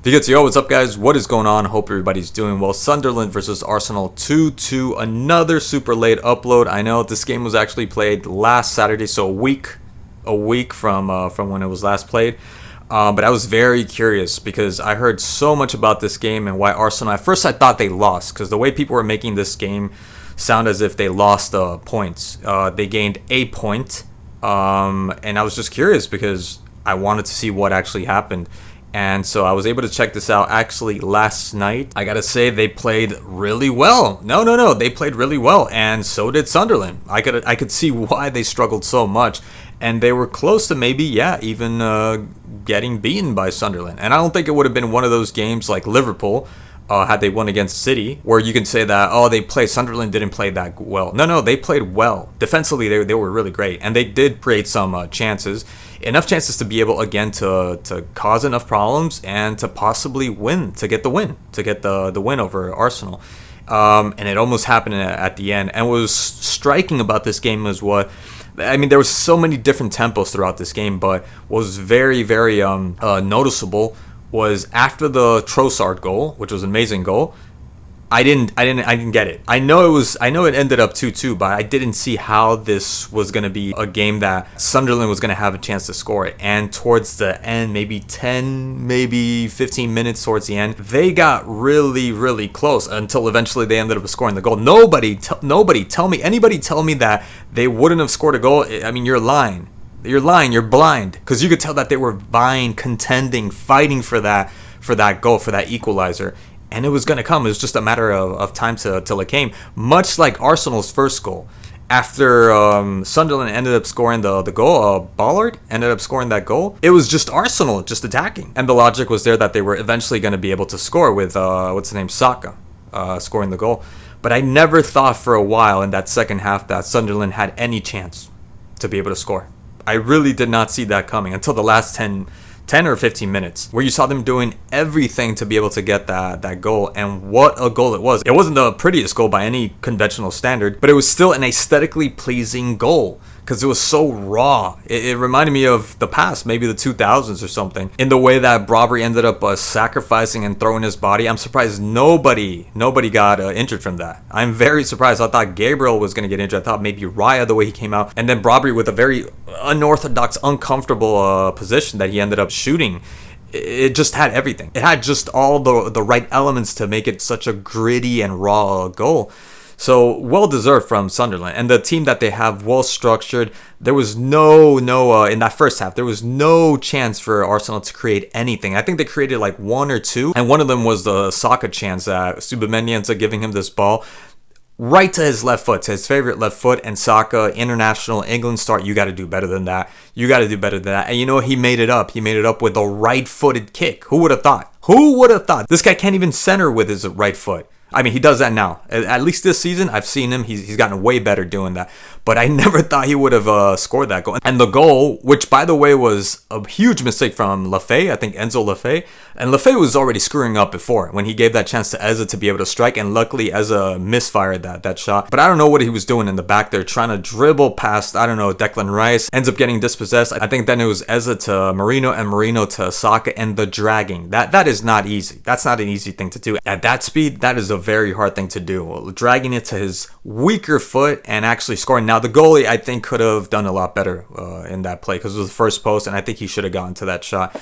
Yo, what's up guys? What is going on? Hope everybody's doing well. Sunderland versus Arsenal 2-2. Another super late upload. I know this game was actually played last Saturday, so a week from when it was last played. But I was very curious because I heard so much about this game and why Arsenal. At first I thought they lost because the way people were making this game sound as if they lost points. They gained a point. And I was just curious because I wanted to see what actually happened. And so I was able to check this out actually last night. I gotta say they played really well. No, they played really well, and so did Sunderland. I could see why they struggled so much, and they were close to maybe even getting beaten by Sunderland. And I don't think it would have been one of those games like Liverpool. Had they won against City, where you can say that, they played, Sunderland didn't play that well. No, they played well. Defensively, they were really great, and they did create some chances. Enough chances to be able, again, to cause enough problems and to possibly win, to get the win over Arsenal. And it almost happened at the end. And what was striking about this game was there was so many different tempos throughout this game, but what was very, very noticeable was after the Trossard goal, which was an amazing goal. I didn't get it. I know it ended up 2-2, but I didn't see how this was going to be a game that Sunderland was going to have a chance to score it. And towards the end, maybe 10, maybe 15 minutes towards the end, they got really, really close until eventually they ended up scoring the goal. Anybody tell me that they wouldn't have scored a goal? I mean, you're lying. You're blind, because you could tell that they were contending, fighting for that goal, for that equalizer. And it was going to come. It was just a matter of time till it came. Much like Arsenal's first goal. After Sunderland ended up scoring the goal, Ballard ended up scoring that goal. It was just Arsenal just attacking. And the logic was there that they were eventually going to be able to score with, Saka scoring the goal. But I never thought for a while in that second half that Sunderland had any chance to be able to score. I really did not see that coming until the last 10 or 15 minutes, where you saw them doing everything to be able to get that goal. And what a goal it was. It wasn't the prettiest goal by any conventional standard, but it was still an aesthetically pleasing goal because it was so raw. It reminded me of the past, maybe the 2000s or something, in the way that Bobry ended up sacrificing and throwing his body. I'm surprised nobody got injured from that. I'm very surprised. I thought Gabriel was going to get injured. I thought maybe Raya, the way he came out, and then Bobry with a very unorthodox, uncomfortable position that he ended up shooting. It just had everything. It had just all the right elements to make it such a gritty and raw goal. So well deserved from Sunderland, and the team that they have well structured. There was no in that first half, there was no chance for Arsenal to create anything. I think they created like one or two, and one of them was the Saka chance that Subamendi ends up giving him this ball right to his left foot, to his favorite left foot, and Saka, international England start. You got to do better than that. And he made it up. He made it up with a right-footed kick. Who would have thought? This guy can't even center with his right foot. I mean, he does that now. At least this season, I've seen him. He's gotten way better doing that. But I never thought he would have scored that goal. And the goal, which, by the way, was a huge mistake from Lafay, I think Enzo Lafay. And Lafay was already screwing up before when he gave that chance to Eza to be able to strike. And luckily, Eza misfired that shot. But I don't know what he was doing in the back there, trying to dribble past, Declan Rice. Ends up getting dispossessed. I think then it was Eza to Marino and Marino to Saka, and the dragging. That is not easy. That's not an easy thing to do. At that speed, that is a very hard thing to do. Dragging it to his weaker foot and actually scoring. Now, the goalie, I think, could have done a lot better in that play because it was the first post, and I think he should have gotten to that shot.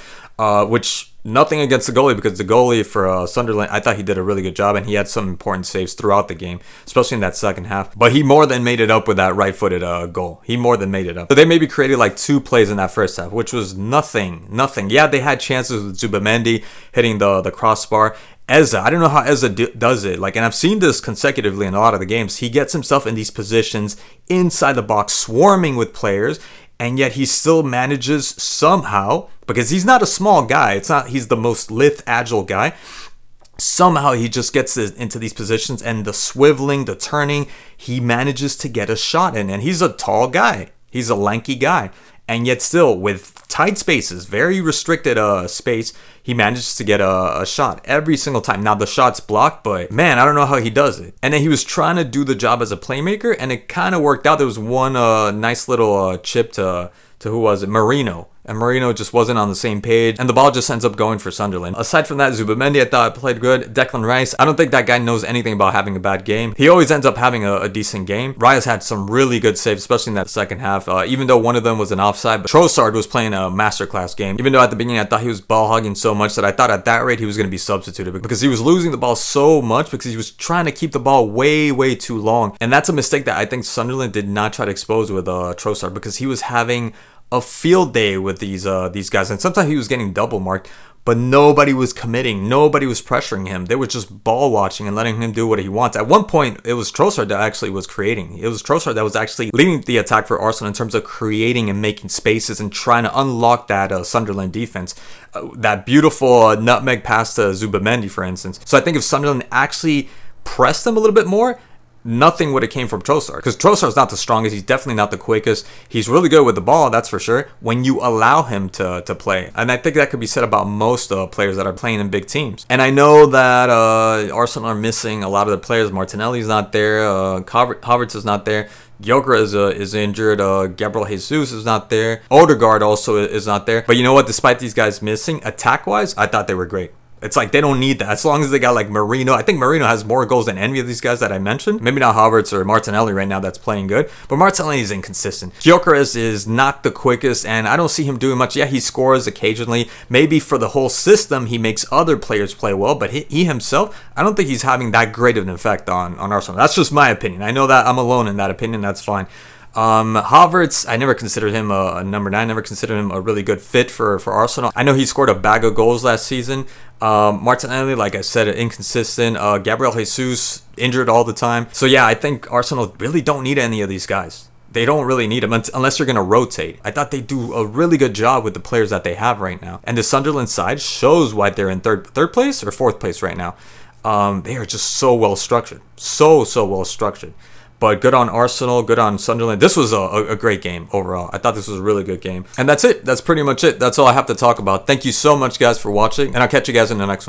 Which, nothing against the goalie, because the goalie for Sunderland, I thought he did a really good job, and he had some important saves throughout the game, especially in that second half. But he more than made it up with that right-footed goal. He more than made it up. So they maybe created like 2 plays in that first half, which was nothing. Yeah, they had chances with Subamendi hitting the crossbar. Eza, I don't know how Eza does it. And I've seen this consecutively in a lot of the games. He gets himself in these positions inside the box, swarming with players, and yet he still manages somehow, because he's not a small guy. He's the most lithe, agile guy. Somehow he just gets into these positions, and the swiveling, the turning, he manages to get a shot in. And he's a tall guy. He's a lanky guy. And yet still, with tight spaces, very restricted space, he manages to get a shot every single time. Now, the shot's blocked, but man, I don't know how he does it. And then he was trying to do the job as a playmaker, and it kind of worked out. There was one nice little chip to who was it? Marino. and Marino just wasn't on the same page, and the ball just ends up going for Sunderland. Aside from that, Zubamendi I thought played good. Declan Rice, I don't think that guy knows anything about having a bad game. He always ends up having a decent game. Rice had some really good saves, especially in that second half, even though one of them was an offside. But Trossard was playing a masterclass game. Even though at the beginning I thought he was ball hogging so much that I thought at that rate he was going to be substituted, because he was losing the ball so much because he was trying to keep the ball way too long. And that's a mistake that I think Sunderland did not try to expose with Trossard, because he was having a field day with these guys, and sometimes he was getting double marked, but nobody was committing, nobody was pressuring him. They were just ball watching and letting him do what he wants. At one point, it was Trossard that actually was creating. It was Trossard that was actually leading the attack for Arsenal in terms of creating and making spaces and trying to unlock that Sunderland defense. That beautiful nutmeg pass to Zubamendi, for instance. So I think if Sunderland actually pressed them a little bit more, nothing would have came from Trossard, because Trossard's not the strongest. He's definitely not the quickest. He's really good with the ball, that's for sure, when you allow him to play. And I think that could be said about most players that are playing in big teams. And I know that Arsenal are missing a lot of the players. Martinelli's not there. Havertz is not there. Gyökeres is injured. Gabriel Jesus is not there. Odegaard also is not there. But you know what? Despite these guys missing, attack-wise, I thought they were great. It's like they don't need that. As long as they got like Marino. I think Marino has more goals than any of these guys that I mentioned. Maybe not Havertz or Martinelli right now that's playing good. But Martinelli is inconsistent. Gyökeres is not the quickest, and I don't see him doing much. Yeah, he scores occasionally. Maybe for the whole system, he makes other players play well. But he himself, I don't think he's having that great of an effect on Arsenal. That's just my opinion. I know that I'm alone in that opinion. That's fine. Havertz, I never considered him a number 9. Never considered him a really good fit for Arsenal. I know he scored a bag of goals last season. Martinelli, like I said, inconsistent. Gabriel Jesus, injured all the time. So yeah, I think Arsenal really don't need any of these guys. They don't really need them unless you're going to rotate. I thought they do a really good job with the players that they have right now. And the Sunderland side shows why they're in third place or fourth place right now. They are just so well structured. So well structured. But good on Arsenal, good on Sunderland. This was a great game overall. I thought this was a really good game. And that's it. That's pretty much it. That's all I have to talk about. Thank you so much, guys, for watching. And I'll catch you guys in the next one.